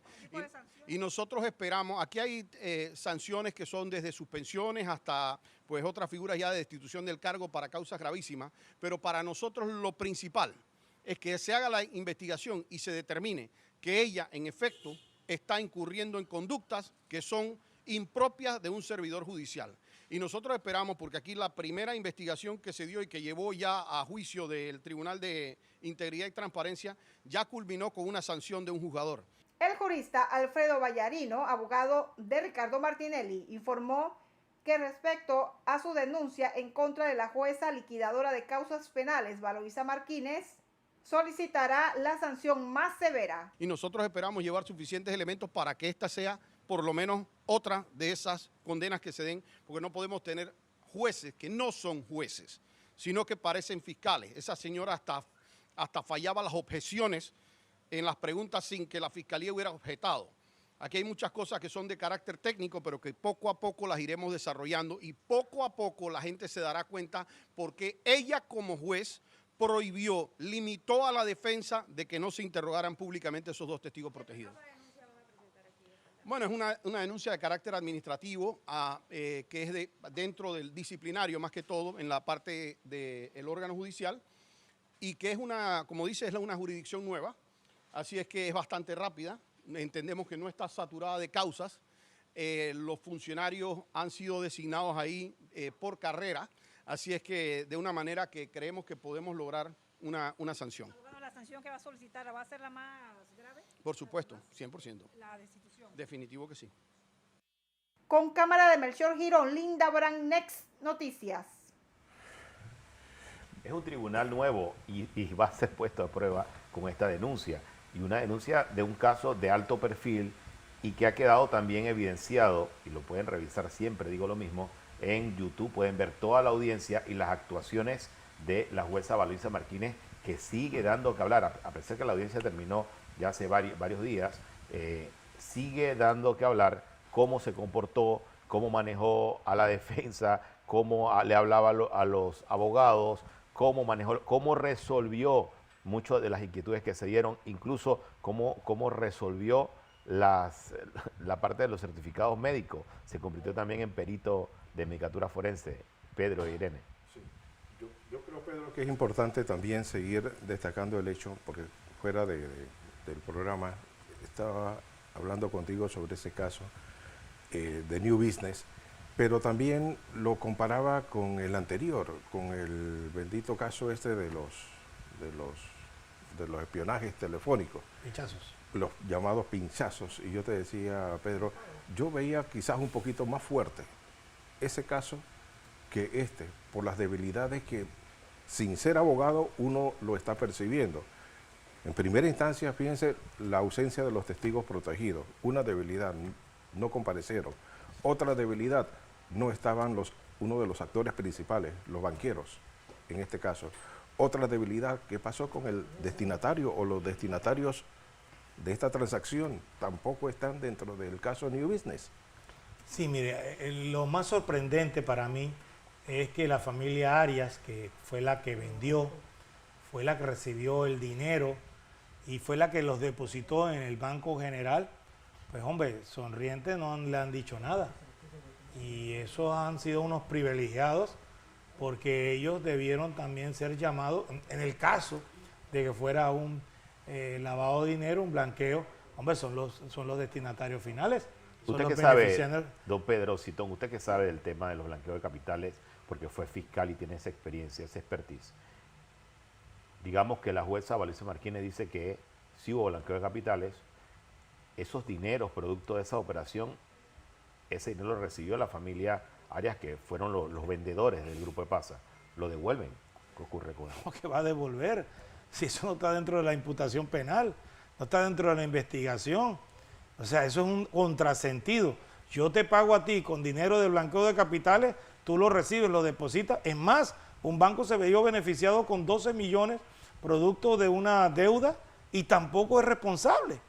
Y nosotros esperamos, aquí hay sanciones que son desde suspensiones hasta pues otras figuras ya de destitución del cargo para causas gravísimas, pero para nosotros lo principal es que se haga la investigación y se determine que ella, en efecto, está incurriendo en conductas que son impropias de un servidor judicial. Y nosotros esperamos, porque aquí la primera investigación que se dio y que llevó ya a juicio del Tribunal de Integridad y Transparencia, ya culminó con una sanción de un juzgador. El jurista Alfredo Vallarino, abogado de Ricardo Martinelli, informó que respecto a su denuncia en contra de la jueza liquidadora de causas penales, Valoisa Martínez, solicitará la sanción más severa. Y nosotros esperamos llevar suficientes elementos para que esta sea por lo menos otra de esas condenas que se den, porque no podemos tener jueces que no son jueces, sino que parecen fiscales. Esa señora hasta fallaba las objeciones en las preguntas sin que la fiscalía hubiera objetado. Aquí hay muchas cosas que son de carácter técnico, pero que poco a poco las iremos desarrollando y poco a poco la gente se dará cuenta porque ella como juez prohibió, limitó a la defensa de que no se interrogaran públicamente esos dos testigos protegidos. Bueno, es una denuncia de carácter administrativo que es dentro del disciplinario más que todo en la parte del órgano judicial y que es como dice, es una jurisdicción nueva, así es que es bastante rápida, entendemos que no está saturada de causas, los funcionarios han sido designados ahí por carrera, así es que de una manera que creemos que podemos lograr una sanción. ¿La sanción que va a solicitar va a ser la más grave? Por supuesto, 100%. La destitución. Definitivo que sí. Con cámara de Melchor Girón, Linda Brand, Next Noticias. Es un tribunal nuevo y va a ser puesto a prueba con esta denuncia. Y una denuncia de un caso de alto perfil y que ha quedado también evidenciado, y lo pueden revisar siempre, digo lo mismo, en YouTube pueden ver toda la audiencia y las actuaciones de la jueza Valoisa Martínez, que sigue dando que hablar, a pesar que la audiencia terminó ya hace varios días, sigue dando que hablar cómo se comportó, cómo manejó a la defensa, cómo le hablaba a los abogados, cómo resolvió muchas de las inquietudes que se dieron, incluso cómo resolvió la parte de los certificados médicos. Se convirtió también en perito de medicatura forense, Pedro e Irene. Sí. Yo creo, Pedro, que es importante también seguir destacando el hecho, porque fuera del programa estaba hablando contigo sobre ese caso de New Business, pero también lo comparaba con el anterior, con el bendito caso este de los espionajes telefónicos. Pinchazos. Los llamados pinchazos. Y yo te decía, Pedro, yo veía quizás un poquito más fuerte ese caso que este, por las debilidades que, sin ser abogado, uno lo está percibiendo. En primera instancia, fíjense, la ausencia de los testigos protegidos, una debilidad, no comparecieron. Otra debilidad, no estaban uno de los actores principales, los banqueros, en este caso. Otra debilidad, ¿qué pasó con el destinatario o los destinatarios de esta transacción? Tampoco están dentro del caso New Business. Sí, mire, lo más sorprendente para mí es que la familia Arias, que fue la que vendió, fue la que recibió el dinero y fue la que los depositó en el Banco General, pues hombre, sonrientes no le han dicho nada. Y esos han sido unos privilegiados porque ellos debieron también ser llamados, en el caso de que fuera un lavado de dinero, un blanqueo, hombre, son los destinatarios finales. Usted que sabe, don Pedro Citón, usted que sabe del tema de los blanqueos de capitales, porque fue fiscal y tiene esa experiencia, esa expertise. Digamos que la jueza Valoisa Martínez dice que si hubo blanqueo de capitales, esos dineros producto de esa operación, ese dinero lo recibió la familia Arias, que fueron los vendedores del Grupo EPASA. ¿Lo devuelven? ¿Qué ocurre con eso? ¿Cómo que va a devolver? Si eso no está dentro de la imputación penal, no está dentro de la investigación. O sea, eso es un contrasentido. Yo te pago a ti con dinero de blanqueo de capitales, tú lo recibes, lo depositas. Es más, un banco se vio beneficiado con 12 millones producto de una deuda y tampoco es responsable.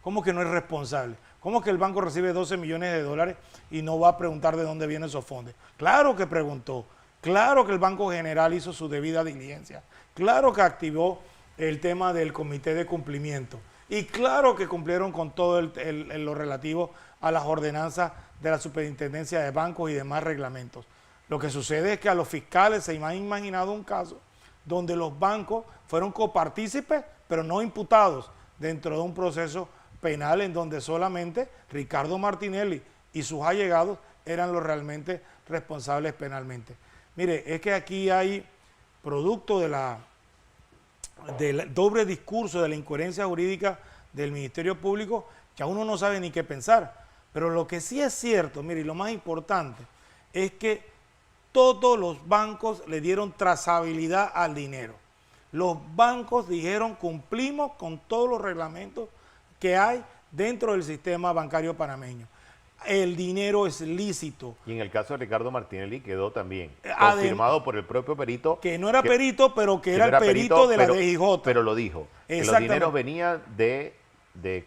¿Cómo que no es responsable? ¿Cómo que el banco recibe 12 millones de dólares y no va a preguntar de dónde vienen esos fondos? Claro que preguntó, claro que el Banco General hizo su debida diligencia, claro que activó el tema del comité de cumplimiento y claro que cumplieron con todo lo relativo a las ordenanzas de la Superintendencia de Bancos y demás reglamentos. Lo que sucede es que a los fiscales se han imaginado un caso donde los bancos fueron copartícipes, pero no imputados dentro de un proceso penal en donde solamente Ricardo Martinelli y sus allegados eran los realmente responsables penalmente. Mire, es que aquí hay producto del doble discurso, de la incoherencia jurídica del Ministerio Público, que a uno no sabe ni qué pensar. Pero lo que sí es cierto, mire, y lo más importante, es que todos los bancos le dieron trazabilidad al dinero. Los bancos dijeron cumplimos con todos los reglamentos que hay dentro del sistema bancario panameño. El dinero es lícito. Y en el caso de Ricardo Martinelli quedó también confirmado por el propio perito. Que no era perito, pero que era el perito de la DIJ. Pero lo dijo. Que los dineros venían de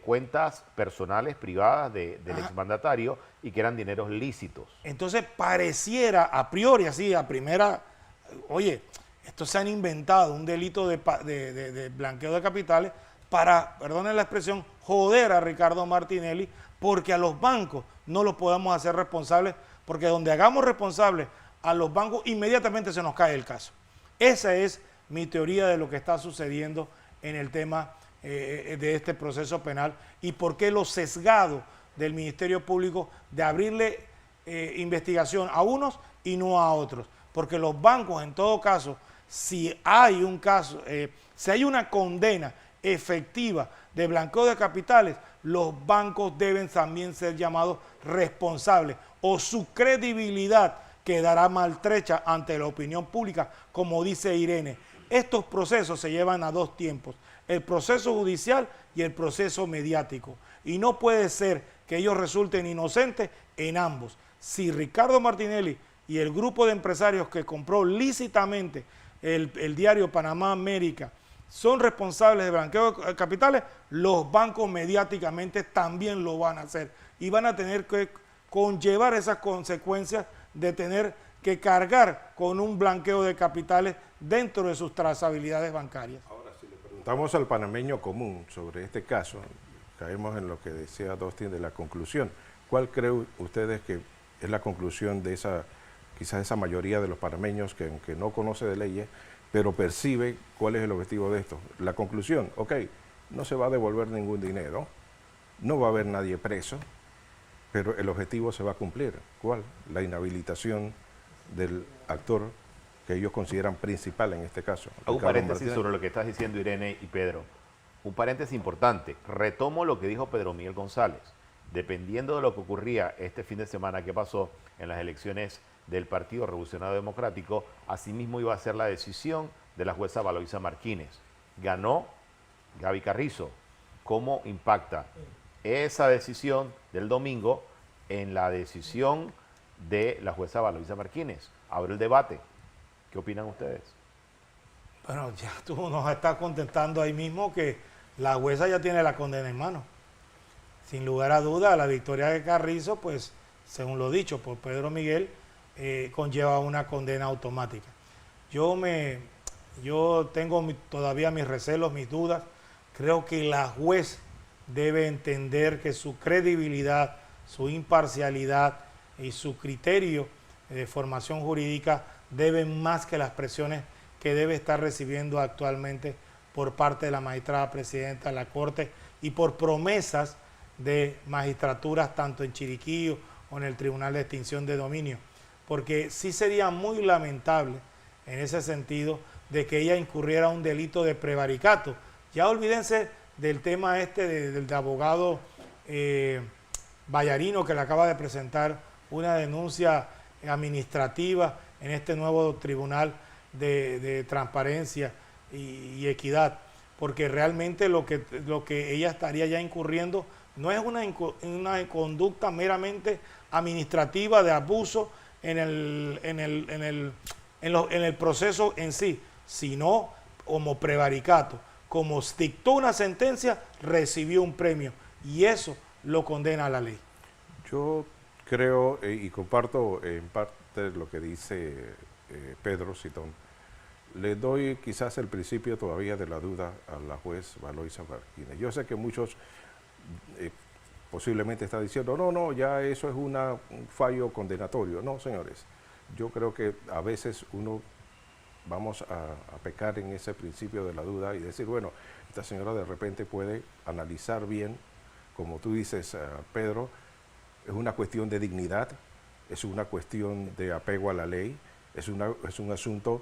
cuentas personales, privadas del exmandatario y que eran dineros lícitos. Entonces pareciera a priori, así a primera, oye, estos se han inventado un delito de blanqueo de capitales para, perdonen la expresión, joder a Ricardo Martinelli, porque a los bancos no los podamos hacer responsables, porque donde hagamos responsables a los bancos, inmediatamente se nos cae el caso. Esa es mi teoría de lo que está sucediendo en el tema de este proceso penal y por qué lo sesgado del Ministerio Público de abrirle investigación a unos y no a otros. Porque los bancos, en todo caso, si hay un caso, si hay una condena efectiva de blanqueo de capitales, los bancos deben también ser llamados responsables o su credibilidad quedará maltrecha ante la opinión pública, como dice Irene. Estos procesos se llevan a dos tiempos, el proceso judicial y el proceso mediático. Y no puede ser que ellos resulten inocentes en ambos. Si Ricardo Martinelli y el grupo de empresarios que compró lícitamente el diario Panamá América son responsables de blanqueo de capitales, los bancos mediáticamente también lo van a hacer y van a tener que conllevar esas consecuencias de tener que cargar con un blanqueo de capitales dentro de sus trazabilidades bancarias. Ahora, si le preguntamos al panameño común sobre este caso, caemos en lo que decía Dostin de la conclusión. ¿Cuál creen ustedes que es la conclusión de quizás esa mayoría de los panameños que no conoce de leyes, pero percibe cuál es el objetivo de esto? La conclusión, ok, no se va a devolver ningún dinero, no va a haber nadie preso, pero el objetivo se va a cumplir. ¿Cuál? La inhabilitación del actor que ellos consideran principal en este caso. Hago un paréntesis sobre lo que estás diciendo, Irene y Pedro. Un paréntesis importante. Retomo lo que dijo Pedro Miguel González. Dependiendo de lo que ocurría este fin de semana que pasó en las elecciones del Partido Revolucionario Democrático, asimismo iba a ser la decisión de la jueza Valoisa Martínez. Ganó Gaby Carrizo. ¿Cómo impacta esa decisión del domingo en la decisión de la jueza Valoisa Martínez? Abre el debate. ¿Qué opinan ustedes? Bueno, ya tú nos estás contestando ahí mismo que la jueza ya tiene la condena en mano. Sin lugar a duda, la victoria de Carrizo, pues, según lo dicho por Pedro Miguel, conlleva una condena automática. Yo tengo todavía mis recelos, mis dudas. Creo que la juez debe entender que su credibilidad, su imparcialidad y su criterio de formación jurídica deben más que las presiones que debe estar recibiendo actualmente por parte de la magistrada presidenta de la Corte y por promesas de magistraturas tanto en Chiriquí o en el Tribunal de Extinción de Dominio. Porque sí sería muy lamentable en ese sentido de que ella incurriera un delito de prevaricato. Ya olvídense del tema del abogado Vallarino, que le acaba de presentar una denuncia administrativa en este nuevo Tribunal de Transparencia y Equidad, porque realmente lo que ella estaría ya incurriendo no es una conducta meramente administrativa de abuso en el proceso en sí, sino como prevaricato. Como dictó una sentencia, recibió un premio y eso lo condena a la ley. Yo creo y comparto en parte lo que dice Pedro Citón. Le doy quizás el principio todavía de la duda a la juez Valoisa Martínez. Yo sé que muchos posiblemente están diciendo, no, ya eso es un fallo condenatorio. No, señores, yo creo que a veces vamos a pecar en ese principio de la duda y decir, bueno, esta señora de repente puede analizar bien, como tú dices, Pedro, es una cuestión de dignidad, es una cuestión de apego a la ley, es un asunto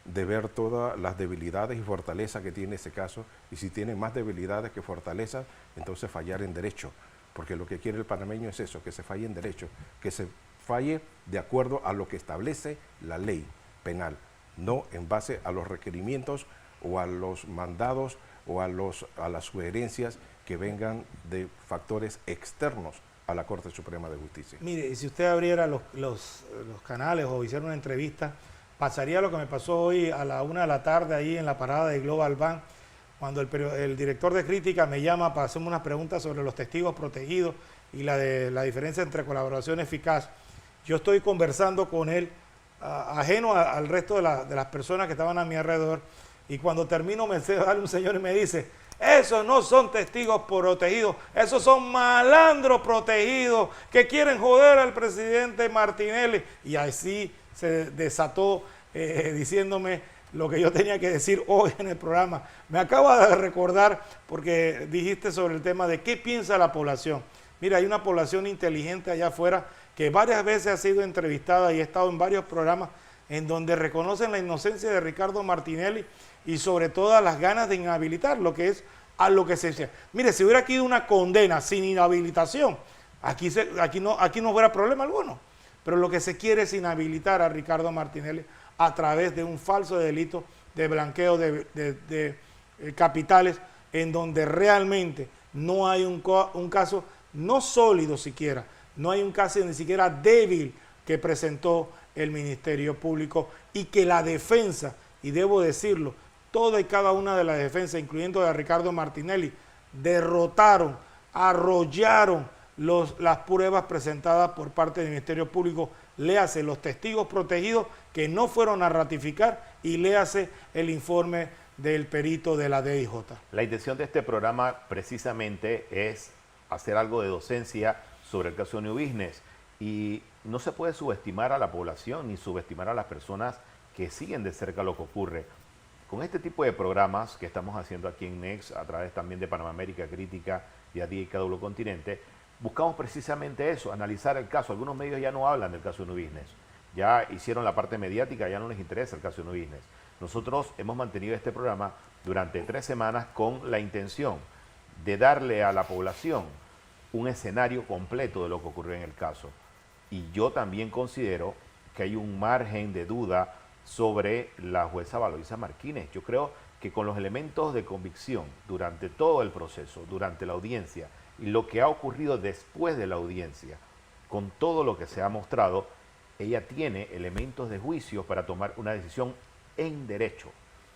de ver todas las debilidades y fortalezas que tiene ese caso, y si tiene más debilidades que fortalezas, entonces fallar en derecho, porque lo que quiere el panameño es eso, que se falle en derecho, que se falle de acuerdo a lo que establece la ley penal, no en base a los requerimientos o a los mandados o a las sugerencias que vengan de factores externos a la Corte Suprema de Justicia. Mire, si usted abriera los canales o hiciera una entrevista, pasaría lo que me pasó hoy a la 1 de la tarde ahí en la parada de Global Bank, cuando el director de crítica me llama para hacerme unas preguntas sobre los testigos protegidos y la diferencia entre colaboración eficaz. Yo estoy conversando con él, ajeno al resto de las personas que estaban a mi alrededor, y cuando termino me sale un señor y me dice, esos no son testigos protegidos, esos son malandros protegidos que quieren joder al presidente Martinelli. Y así se desató diciéndome lo que yo tenía que decir hoy en el programa. Me acaba de recordar, porque dijiste sobre el tema de qué piensa la población. Mira, hay una población inteligente allá afuera que varias veces ha sido entrevistada y ha estado en varios programas en donde reconocen la inocencia de Ricardo Martinelli y sobre todo las ganas de inhabilitar, lo que es a lo que se dice. Mire, si hubiera aquí una condena sin inhabilitación, aquí no hubiera problema alguno. Pero lo que se quiere es inhabilitar a Ricardo Martinelli a través de un falso delito de blanqueo de capitales, en donde realmente no hay un caso, no sólido siquiera, no hay un caso ni siquiera débil que presentó el Ministerio Público, y que la defensa, y debo decirlo, toda y cada una de las defensas, incluyendo de Ricardo Martinelli, derrotaron, arrollaron las pruebas presentadas por parte del Ministerio Público. Léase los testigos protegidos que no fueron a ratificar y léase el informe del perito de la DIJ. La intención de este programa precisamente es hacer algo de docencia sobre el caso New Business, y no se puede subestimar a la población ni subestimar a las personas que siguen de cerca lo que ocurre. Con este tipo de programas que estamos haciendo aquí en Next, a través también de Panamá América Crítica y ADICW Continente, buscamos precisamente eso, analizar el caso. Algunos medios ya no hablan del caso New Business, ya hicieron la parte mediática, ya no les interesa el caso New Business. Nosotros hemos mantenido este programa durante 3 semanas con la intención de darle a la población un escenario completo de lo que ocurrió en el caso. Y yo también considero que hay un margen de duda sobre la jueza Valoisa Martínez. Yo creo que con los elementos de convicción durante todo el proceso, durante la audiencia y lo que ha ocurrido después de la audiencia, con todo lo que se ha mostrado, ella tiene elementos de juicio para tomar una decisión en derecho,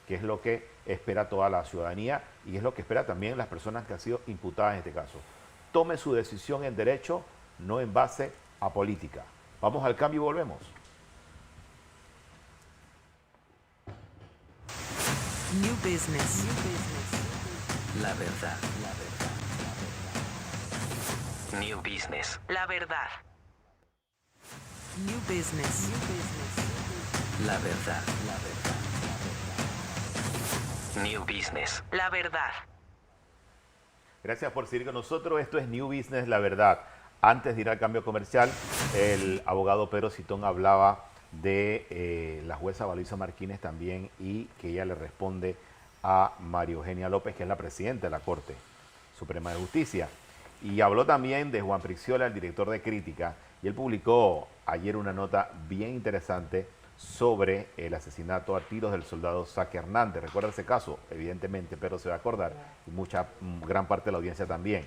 que es lo que espera toda la ciudadanía y es lo que espera también las personas que han sido imputadas en este caso. Tome su decisión en derecho, no en base a política. Vamos al cambio y volvemos. New business. La verdad. New business. La verdad. New business. La verdad. New business. La verdad. Gracias por seguir con nosotros. Esto es New Business, la verdad. Antes de ir al cambio comercial, el abogado Pedro Citón hablaba de la jueza Valoisa Martínez también y que ella le responde a María Eugenia López, que es la presidenta de la Corte Suprema de Justicia. Y habló también de Juan Priciola, el director de Crítica, y él publicó ayer una nota bien interesante sobre el asesinato a tiros del soldado Saque Hernández. Recuerda ese caso, evidentemente, pero se va a acordar, y gran parte de la audiencia también.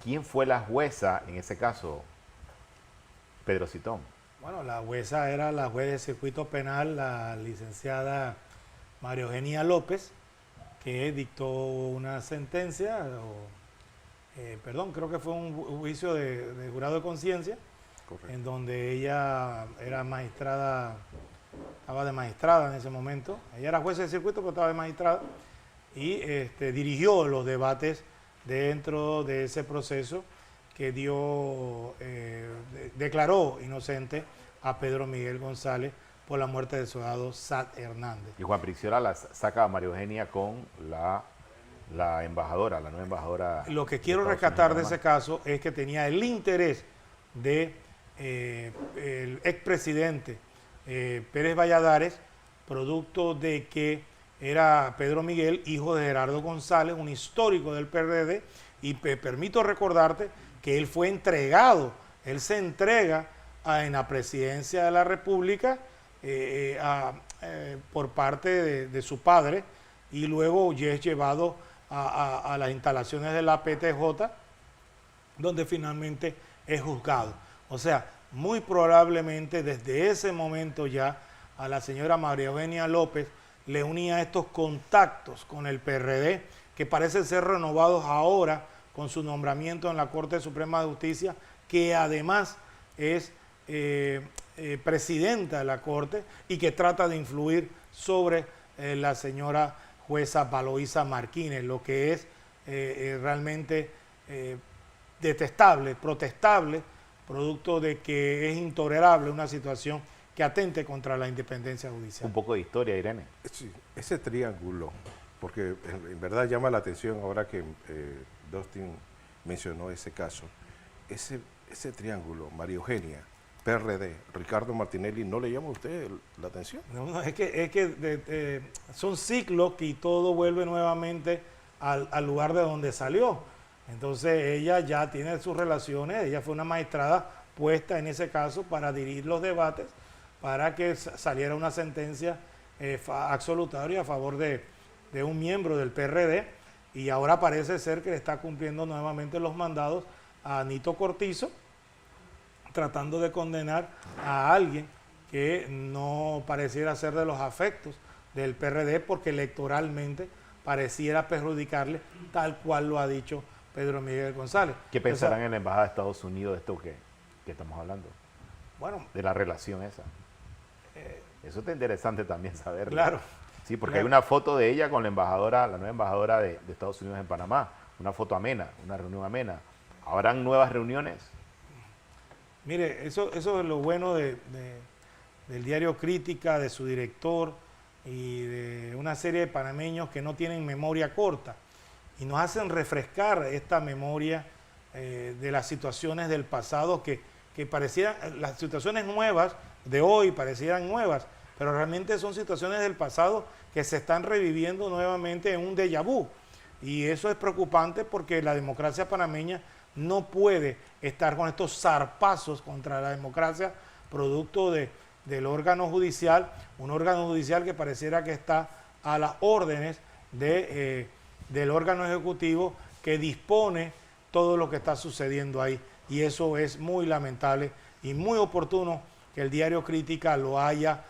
¿Quién fue la jueza en ese caso, Pedro Citón? Bueno, la jueza era la juez de circuito penal, la licenciada María Eugenia López, que dictó una sentencia, creo que fue un juicio de jurado de conciencia, en donde ella era magistrada, estaba de magistrada en ese momento. Ella era jueza de circuito, pero estaba de magistrada, y dirigió los debates dentro de ese proceso que declaró inocente a Pedro Miguel González por la muerte del soldado Saque Hernández. Y Juan Priciola la saca a María Eugenia con la embajadora, la nueva embajadora. Lo que quiero rescatar de ese caso es que tenía el interés de el expresidente Pérez Valladares, producto de que era Pedro Miguel, hijo de Gerardo González, un histórico del PRD, y permito recordarte que él se entrega en la presidencia de la República por parte de su padre, y luego ya es llevado a las instalaciones de la PTJ, donde finalmente es juzgado. O sea, muy probablemente desde ese momento ya a la señora María Eugenia López le unía estos contactos con el PRD, que parecen ser renovados ahora con su nombramiento en la Corte Suprema de Justicia, que además es presidenta de la Corte y que trata de influir sobre la señora jueza Valoisa Martínez, lo que es realmente detestable, protestable, producto de que es intolerable una situación que atente contra la independencia judicial. Un poco de historia, Irene. Sí, ese triángulo, porque en verdad llama la atención ahora que Dustin mencionó ese caso, ese triángulo, María Eugenia, PRD, Ricardo Martinelli, ¿no le llama a usted la atención? No, es que son ciclos que todo vuelve nuevamente al lugar de donde salió. Entonces ella ya tiene sus relaciones, ella fue una magistrada puesta en ese caso para dirigir los debates, para que saliera una sentencia absolutoria a favor de un miembro del PRD, y ahora parece ser que le está cumpliendo nuevamente los mandados a Nito Cortizo, tratando de condenar a alguien que no pareciera ser de los afectos del PRD, porque electoralmente pareciera perjudicarle, tal cual lo ha dicho Pedro Miguel González. ¿Qué pensarán en la Embajada de Estados Unidos de esto que estamos hablando? Bueno, de la relación esa. Eso está interesante también saberlo. Claro. Sí, porque claro. Hay una foto de ella con la embajadora, la nueva embajadora de Estados Unidos en Panamá. Una foto amena, una reunión amena. ¿Habrán nuevas reuniones? Mire, eso es lo bueno del diario Crítica, de su director y de una serie de panameños que no tienen memoria corta y nos hacen refrescar esta memoria de las situaciones del pasado que parecieran, las situaciones nuevas de hoy parecieran nuevas, pero realmente son situaciones del pasado que se están reviviendo nuevamente en un déjà vu. Y eso es preocupante porque la democracia panameña no puede estar con estos zarpazos contra la democracia producto del órgano judicial, un órgano judicial que pareciera que está a las órdenes del órgano ejecutivo que dispone todo lo que está sucediendo ahí. Y eso es muy lamentable y muy oportuno que el diario Crítica lo haya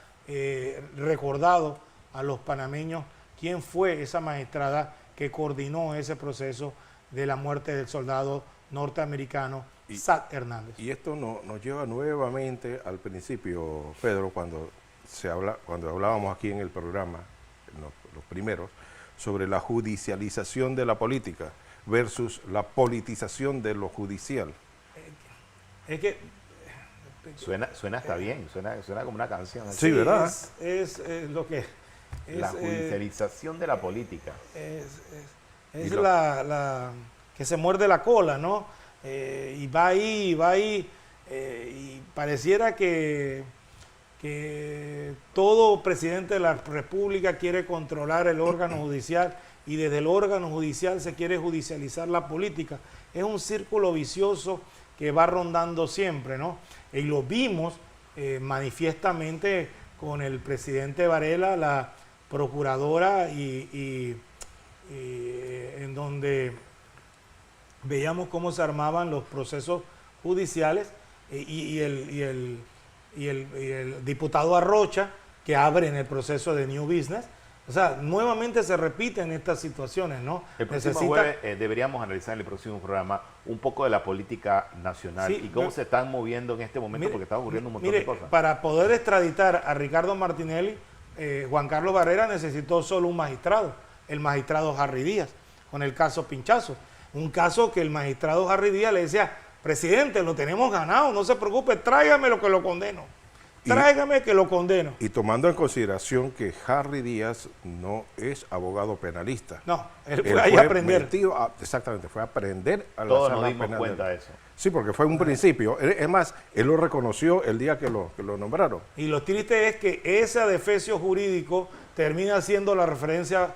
recordado a los panameños quién fue esa magistrada que coordinó ese proceso de la muerte del soldado norteamericano Saque Hernández. Y esto nos lleva nuevamente al principio, Pedro, cuando hablábamos aquí en el programa, los primeros, sobre la judicialización de la política versus la politización de lo judicial. Es que Suena hasta bien, suena como una canción. Sí, ¿verdad? Es lo que La judicialización de la política. Es la que se muerde la cola, ¿no? Y va ahí, y pareciera que todo presidente de la República quiere controlar el órgano judicial y desde el órgano judicial se quiere judicializar la política. Es un círculo vicioso que va rondando siempre, ¿no? Y lo vimos manifiestamente con el presidente Varela, la procuradora y en donde veíamos cómo se armaban los procesos judiciales y el diputado Arrocha que abre en el proceso de New Business. O sea, nuevamente se repiten estas situaciones, ¿no? El próximo jueves deberíamos analizar en el próximo programa un poco de la política nacional y cómo se están moviendo en este momento, porque están ocurriendo un montón de cosas. Para poder extraditar a Ricardo Martinelli, Juan Carlos Barrera necesitó solo un magistrado, el magistrado Harry Díaz, con el caso Pinchazo. Un caso que el magistrado Harry Díaz le decía, presidente, lo tenemos ganado, no se preocupe, tráigame lo que lo condeno. Tráigame que lo condeno. Y tomando en consideración que Harry Díaz no es abogado penalista. No, él fue ahí a aprender. Exactamente, fue a aprender a la Todos sala nos dimos penal. cuenta de eso. Sí, porque fue un principio. Es más, él lo reconoció el día que lo nombraron. Y lo triste es que ese adefesio jurídico termina siendo la referencia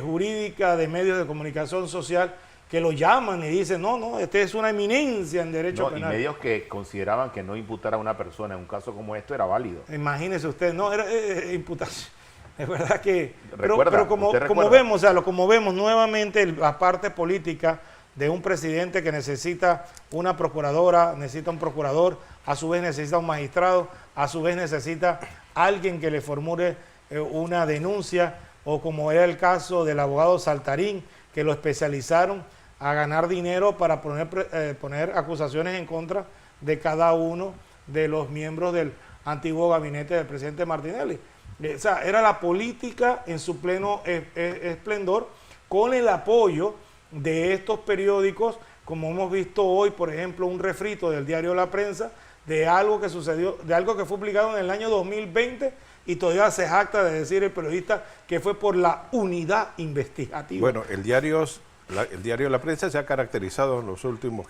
jurídica de medios de comunicación social que lo llaman y dicen, no, este es una eminencia en derecho penal. Y medios que consideraban que no imputar a una persona en un caso como esto era válido. Imagínese usted, no, era imputación. Es verdad que... Recuerda, pero como vemos nuevamente la parte política de un presidente que necesita una procuradora, necesita un procurador, a su vez necesita un magistrado, a su vez necesita alguien que le formule una denuncia, o como era el caso del abogado Saltarín, que lo especializaron a ganar dinero para poner acusaciones en contra de cada uno de los miembros del antiguo gabinete del presidente Martinelli. O sea, era la política en su pleno esplendor, con el apoyo de estos periódicos, como hemos visto hoy, por ejemplo, un refrito del diario La Prensa, de algo que sucedió, de algo que fue publicado en el año 2020, y todavía se jacta de decir el periodista que fue por la unidad investigativa. Bueno, el diario La Prensa se ha caracterizado en los últimos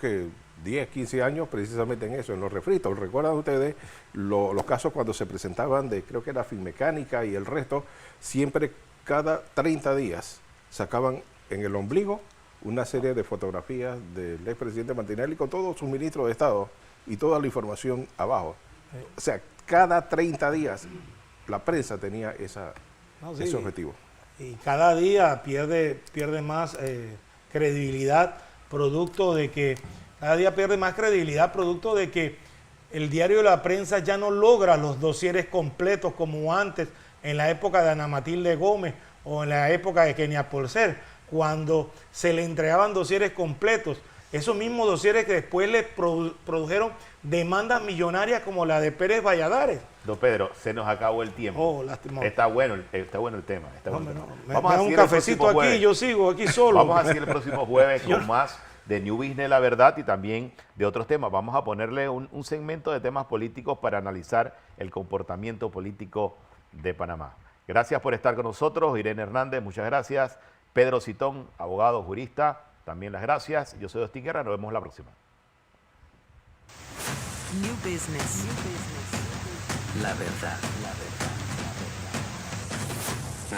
10, 15 años precisamente en eso, en los refritos. ¿Recuerdan ustedes los casos cuando se presentaban de, creo que era Finmecánica y el resto? Siempre cada 30 días sacaban en el ombligo una serie de fotografías del expresidente Martinelli con todos sus ministros de Estado y toda la información abajo. O sea, cada 30 días la prensa tenía ese objetivo. Y cada día pierde más credibilidad, producto de que el diario de La Prensa ya no logra los dosieres completos como antes, en la época de Ana Matilde Gómez o en la época de Kenia Polcer, cuando se le entregaban dosieres completos. Esos mismos dosieres que después le produjeron demandas millonarias como la de Pérez Valladares. Don Pedro, se nos acabó el tiempo. Oh, lastimoso. Está bueno el tema. Vamos a un cafecito aquí y yo sigo aquí solo. Vamos a seguir el próximo jueves con más de New Business, la verdad, y también de otros temas. Vamos a ponerle un segmento de temas políticos para analizar el comportamiento político de Panamá. Gracias por estar con nosotros. Irene Hernández, muchas gracias. Pedro Citón, abogado, jurista, también las gracias. Yo soy Dostín Guerra, nos vemos la próxima. New Business. La verdad.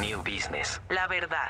New Business. La verdad.